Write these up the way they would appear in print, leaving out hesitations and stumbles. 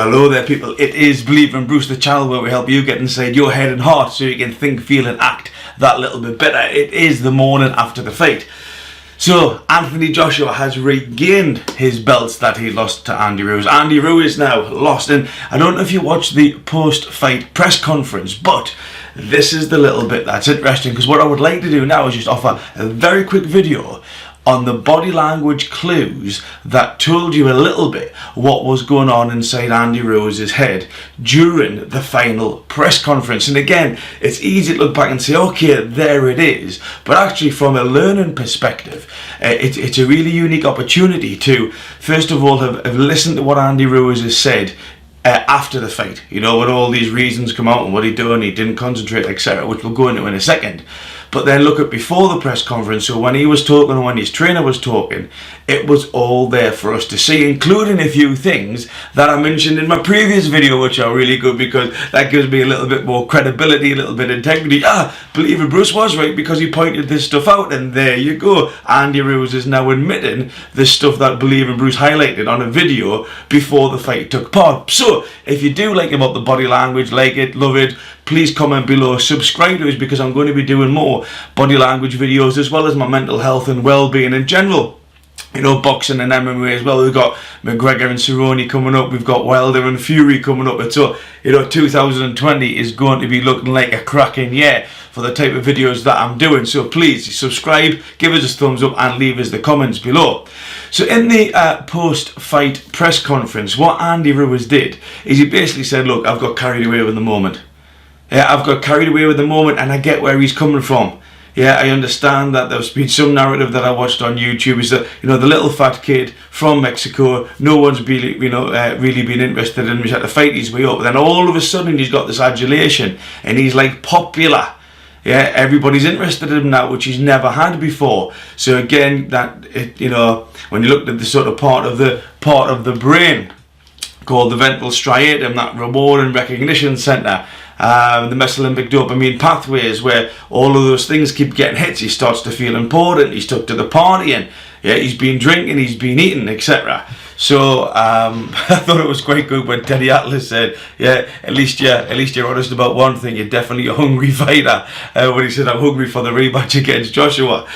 Hello there people, it is Believing Bruce, the channel where we help you get inside your head and heart so you can think, feel and act that little bit better. It is the morning after the fight. So Anthony Joshua has regained his belts that he lost to Andy Ruiz. Andy Ruiz now lost, and I don't know if you watched the post-fight press conference, but this is the little bit that's interesting, because what I would like to do now is just offer a very quick video on the body language clues that told you a little bit what was going on inside Andy Ruiz's head during the final press conference. And again, it's easy to look back and say, okay, there it is, but actually from a learning perspective, it's a really unique opportunity to first of all have listened to what Andy Ruiz has said after the fight, you know, when all these reasons come out and what he done, he didn't concentrate, etc., which we'll go into in a second. But then look at before the press conference, so when he was talking and when his trainer was talking, it was all there for us to see, including a few things that I mentioned in my previous video, which are really good because that gives me a little bit more credibility, a little bit of integrity. Believing Bruce was right because he pointed this stuff out, and there you go. Andy Ruiz is now admitting the stuff that Believing Bruce highlighted on a video before the fight took part. So if you do like about the body language, like it, love it, please comment below, subscribe to us, because I'm going to be doing more body language videos as well as my mental health and well-being in general. You know, boxing and MMA as well. We've got McGregor and Cerrone coming up. We've got Wilder and Fury coming up. And so, you know, 2020 is going to be looking like a cracking year for the type of videos that I'm doing. So please subscribe, give us a thumbs up and leave us the comments below. So in the post-fight press conference, what Andy Ruiz did is he basically said, look, I've got carried away with the moment. Yeah, I've got carried away with the moment, and I get where he's coming from. Yeah, I understand that there's been some narrative that I watched on YouTube is that, you know, the little fat kid from Mexico, no one's really, really been interested in him. He's had to fight his way up. But then all of a sudden he's got this adulation and he's like popular. Yeah, everybody's interested in him now, which he's never had before. So again, you know, when you looked at the sort of part of the brain called the ventral striatum, that reward and recognition center, the mesolimbic dopamine pathways, where all of those things keep getting hits, he starts to feel important, he's took to the partying, yeah, he's been drinking, he's been eating, etc. So I thought it was quite good when Teddy Atlas said, yeah, at least you're honest about one thing, you're definitely a hungry fighter, when he said, I'm hungry for the rematch against Joshua.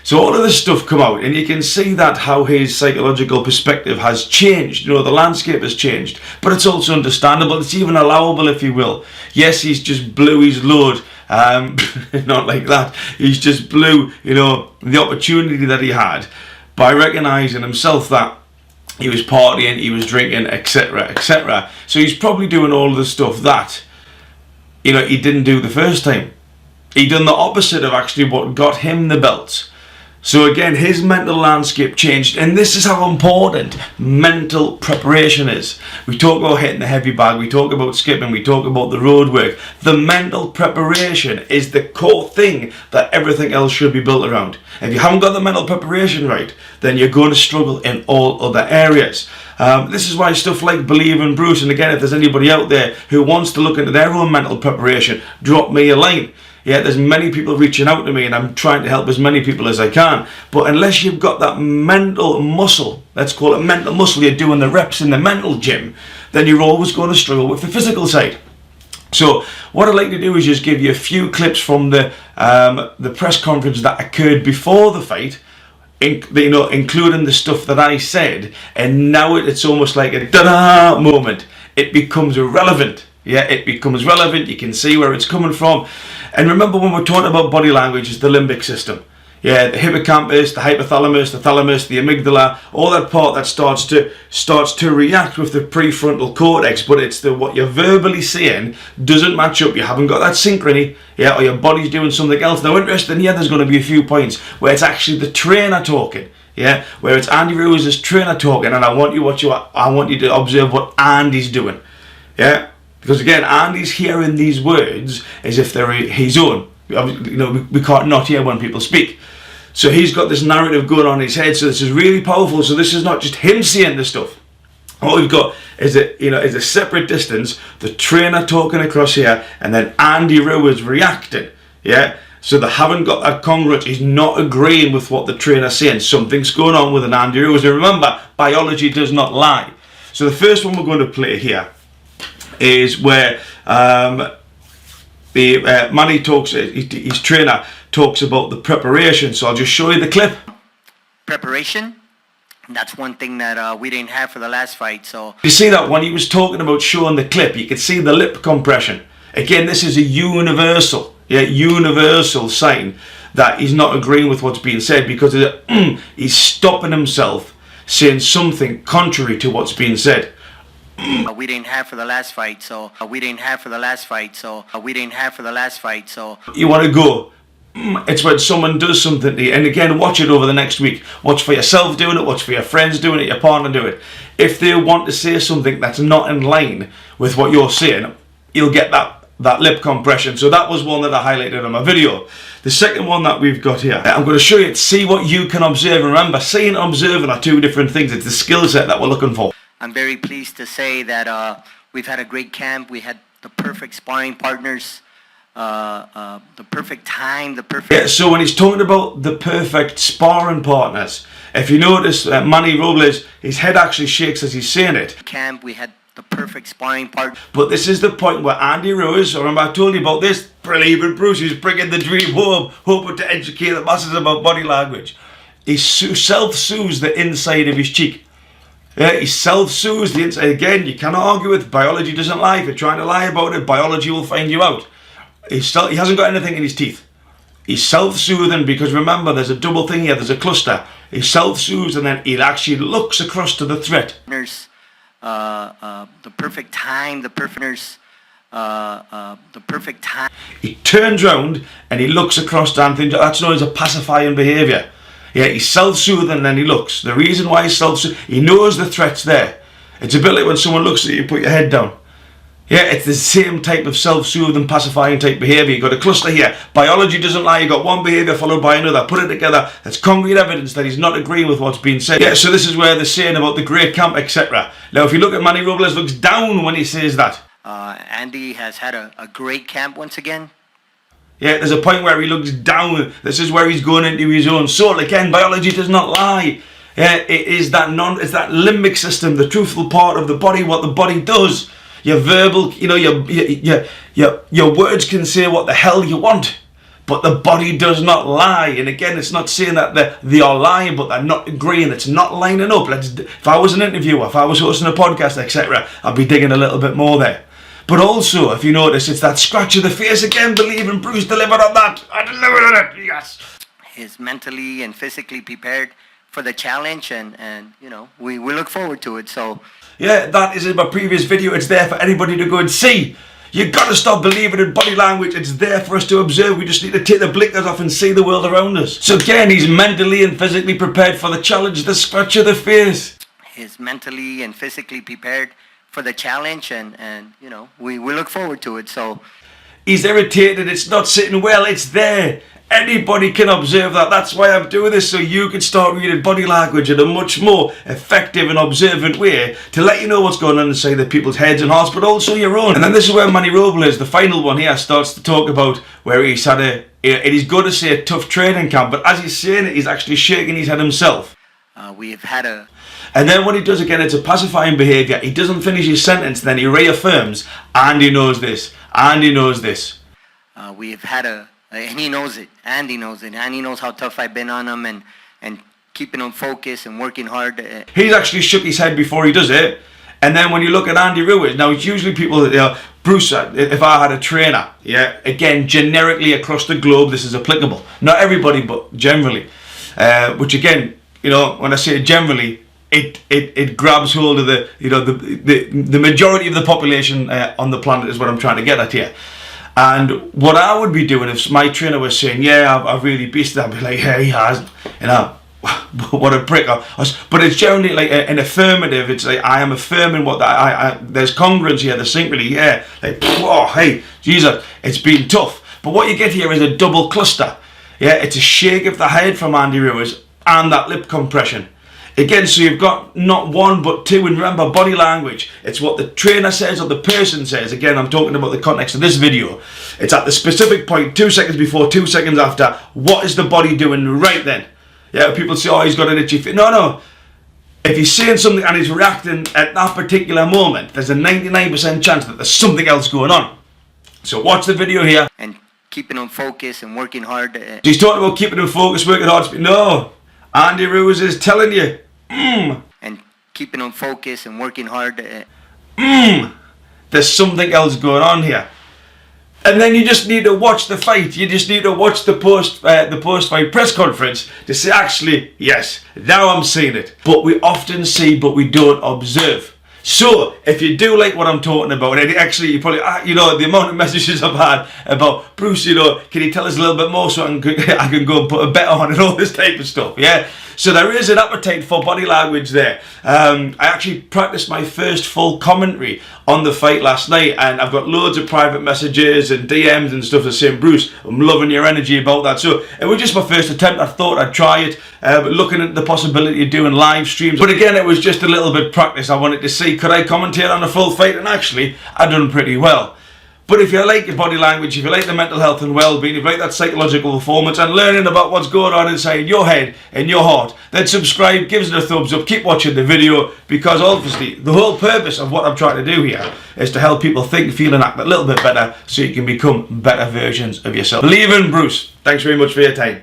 So all of this stuff come out, and you can see that how his psychological perspective has changed. You know, the landscape has changed, but it's also understandable, it's even allowable, if you will. Yes, he's just blew his load, not like that, he's just blew, you know, the opportunity that he had by recognising himself that he was partying, he was drinking, etc., etc. So he's probably doing all of the stuff that, you know, he didn't do the first time. He done the opposite of actually what got him the belts. So again, his mental landscape changed, and this is how important mental preparation is. We talk about hitting the heavy bag, we talk about skipping, we talk about the road work. The mental preparation is the core thing that everything else should be built around. If you haven't got the mental preparation right, then you're going to struggle in all other areas. This is why stuff like Believing Bruce, and again, if there's anybody out there who wants to look into their own mental preparation, drop me a line. Yeah, there's many people reaching out to me, and I'm trying to help as many people as I can. But unless you've got that mental muscle, let's call it mental muscle, you're doing the reps in the mental gym, then you're always going to struggle with the physical side. So what I'd like to do is just give you a few clips from the press conference that occurred before the fight, you know, including the stuff that I said, and now it's almost like a da-da moment. It becomes relevant. Yeah, it becomes relevant, you can see where it's coming from. And remember, when we're talking about body language, it's the limbic system. Yeah, the hippocampus, the hypothalamus, the thalamus, the amygdala, all that part that starts to react with the prefrontal cortex, but it's what you're verbally saying doesn't match up. You haven't got that synchrony, yeah, or your body's doing something else. Now, interesting, yeah, there's going to be a few points where it's actually the trainer talking. Yeah, where it's Andy Ruiz's trainer talking, and I want you to observe what Andy's doing. Yeah. Because again, Andy's hearing these words as if they're his own. You know, we can't not hear when people speak. So he's got this narrative going on in his head. So this is really powerful. So this is not just him saying this stuff. What we've got is a separate distance. The trainer talking across here, and then Andy Ruiz reacting. Yeah. So they haven't got that congruence. He's not agreeing with what the trainer's saying. Something's going on with an Andy Ruiz. And remember, biology does not lie. So the first one we're going to play here is where Manny talks, his trainer talks about the preparation. So I'll just show you the clip. Preparation. That's one thing that we didn't have for the last fight. So you see that when he was talking about showing the clip, you could see the lip compression. Again, this is a universal sign that he's not agreeing with what's being said, because he's stopping himself saying something contrary to what's being said. We didn't have for the last fight. So we didn't have for the last fight. So we didn't have for the last fight. So you want to go. It's when someone does something to you, and again, watch it over the next week. Watch for yourself doing it, watch for your friends doing it, your partner doing it. If they want to say something that's not in line with what you're saying, you'll get that lip compression. So that was one that I highlighted in my video. The second one that we've got here, I'm going to show you to see what you can observe. And remember, seeing and observing are two different things. It's the skill set that we're looking for. I'm very pleased to say that we've had a great camp. We had the perfect sparring partners. The perfect time, the perfect... Yeah, so when he's talking about the perfect sparring partners, if you notice, Manny Robles, his head actually shakes as he's saying it. Camp, we had the perfect sparring partner. But this is the point where Andy Ruiz, remember I told you about this, BelievingBruce, he's bringing the dream home, hoping to educate the masses about body language. He self-soothes the inside of his cheek. Yeah, he self-soothes the inside. Again, you cannot argue with biology doesn't lie. If you're trying to lie about it, biology will find you out. He hasn't got anything in his teeth. He's self-soothing, because remember, there's a double thing here, there's a cluster. He self-soothes, and then he actually looks across to the threat. The perfect time, the perfect time. He turns round and he looks across to Anthony. That's known as a pacifying behaviour. Yeah, he's self-soothing and then he looks. The reason why he's self-soothing, he knows the threat's there. It's a bit like when someone looks at you, put your head down. Yeah, it's the same type of self-soothing, pacifying type behaviour. You've got a cluster here. Biology doesn't lie. You've got one behaviour followed by another. Put it together. That's concrete evidence that he's not agreeing with what's being said. Yeah, so this is where they're saying about the great camp, etc. Now, if you look at Manny Robles, looks down when he says that. Andy has had a great camp once again. Yeah, there's a point where he looks down. This is where he's going into his own soul. Again, biology does not lie. Yeah, it is it's that limbic system, the truthful part of the body, what the body does. Your verbal, you know, your words can say what the hell you want, but the body does not lie. And again, it's not saying that they are lying, but they're not agreeing. It's not lining up. If I was an interviewer, if I was hosting a podcast, etc., I'd be digging a little bit more there. But also, if you notice, it's that scratch of the face again. BelievingBruce delivered on that. I delivered on it. Yes. He's mentally and physically prepared for the challenge, and you know, we look forward to it. So. Yeah, that is in my previous video. It's there for anybody to go and see. You got to stop believing in body language. It's there for us to observe. We just need to take the blinkers off and see the world around us. So again, he's mentally and physically prepared for the challenge, the scratch of the face. He's mentally and physically prepared for the challenge, and you know, we look forward to it. So he's irritated. It's not sitting well. It's there. Anybody can observe that. That's why I'm doing this, so you can start reading body language in a much more effective and observant way to let you know what's going on inside the people's heads and hearts, but also your own. And then this is where Manny Robles, the final one here, starts to talk about where he's had he's going to say a tough training camp, but as he's saying it, he's actually shaking his head himself. We've had a... And then what he does again, it's a pacifying behaviour. He doesn't finish his sentence, then he reaffirms, and he knows this, and he knows this. We've had a... And he knows it. Andy knows it. Andy knows how tough I've been on him, and keeping him focused and working hard. He's actually shook his head before he does it. And then when you look at Andy Ruiz, now it's usually people that, Bruce, if I had a trainer, yeah, again, generically across the globe, this is applicable. Not everybody, but generally. Which again, you know, when I say generally, it grabs hold of the majority of the population on the planet is what I'm trying to get at here. And what I would be doing if my trainer was saying, yeah, I've really beasted, I'd be like, yeah, he has, you know, what a prick. But it's generally like an affirmative. It's like, I am affirming what there's congruence here, there's synchrony, yeah. Like, oh, hey, Jesus, it's been tough. But what you get here is a double cluster. Yeah, it's a shake of the head from Andy Ruiz and that lip compression. Again, so you've got not one but two, and remember, body language, it's what the trainer says or the person says. Again, I'm talking about the context of this video. It's at the specific point, 2 seconds before, 2 seconds after. What is the body doing right then? Yeah, people say, oh, he's got an itchy feet. No. If he's saying something and he's reacting at that particular moment, there's a 99% chance that there's something else going on. So watch the video here. And keeping on focus and working hard. He's talking about keeping him focused, working hard. No, Andy Ruiz is telling you, And keeping on focus and working hard. there's something else going on here. And then you just need to watch the fight. You just need to watch the post-fight press conference to say, actually, yes, now I'm seeing it. But we often see, but we don't observe. So, if you do like what I'm talking about, and actually you probably, the amount of messages I've had about, Bruce, can you tell us a little bit more so I can go and put a bet on and all this type of stuff, yeah? So there is an appetite for body language there. I actually practiced my first full commentary on the fight last night, and I've got loads of private messages and DMs and stuff that saying, Bruce, I'm loving your energy about that. So it was just my first attempt. I thought I'd try it, looking at the possibility of doing live streams. But again, it was just a little bit practice. I wanted to see, could I commentate on a full fight? And actually, I done pretty well. But if you like your body language, if you like the mental health and well-being, if you like that psychological performance and learning about what's going on inside your head and your heart, then subscribe, give us a thumbs up, keep watching the video, because obviously the whole purpose of what I'm trying to do here is to help people think, feel and act a little bit better so you can become better versions of yourself. Believe in Bruce. Thanks very much for your time.